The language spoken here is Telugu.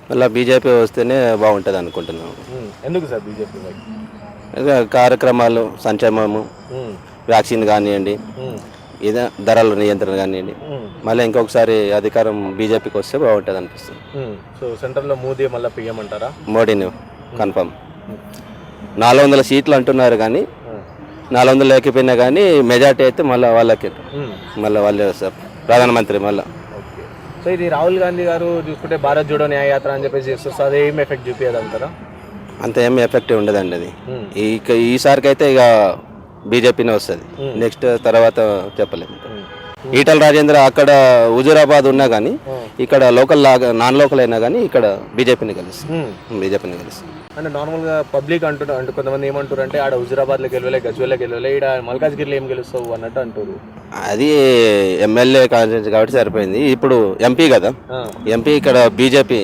మళ్ళీ బీజేపీ వస్తేనే బాగుంటుంది అనుకుంటున్నాము. ఎందుకు సార్ బీజేపీ? ఇంకా కార్యక్రమాలు, సంక్షేమము, వ్యాక్సిన్ కానివ్వండి, ఇదే ధరల నియంత్రణ కానివ్వండి, మళ్ళీ ఇంకొకసారి అధికారం బీజేపీకి వస్తే బాగుంటుంది అనిపిస్తుంది. సో సెంట్రల్లో మోదీ మళ్ళీ పిఎం అంటారా? మోడీని కన్ఫర్మ్. 400 సీట్లు అంటున్నారు కానీ 400 లేకపోయినా కానీ మెజార్టీ అయితే మళ్ళీ వాళ్ళకి వాళ్ళే వస్తారు ప్రధానమంత్రి మళ్ళీ. ఓకే. సో ఇది రాహుల్ గాంధీ గారు చూసుకుంటే భారత్ జోడో న్యాయయాత్ర అని చెప్పేసి చేస్తారు. అది ఏం ఎఫెక్ట్ చూపించదు అంటారా? అంత ఏం ఎఫెక్ట్ ఉండదండి అది. ఈసారికి అయితే ఇక బీజేపీనే వస్తుంది. నెక్స్ట్ తర్వాత చెప్పలేము. ఈటల రాజేంద్ర అక్కడ హుజూరాబాద్ ఉన్నా కానీ ఇక్కడ లోకల్ లాగా నాన్ లోకల్ అయినా కానీ ఇక్కడ బీజేపీని గెలుస్తుంది. అంటే నార్మల్గా పబ్లిక్ అంటే కొంతమంది ఏమంటారు అంటే ఆడ హుజూరాబాద్లో గెలవలే, గజ్వేల్లో గెలవలే, ఇక్కడ మల్కాజ్గిరిలో ఏం గెలుస్తావు అన్నట్టు అంటారు. అది ఎమ్మెల్యే కాన్స్టిట్యూన్సీ కాబట్టి సరిపోయింది. ఇప్పుడు ఎంపీ కదా, ఎంపీ ఇక్కడ బీజేపీ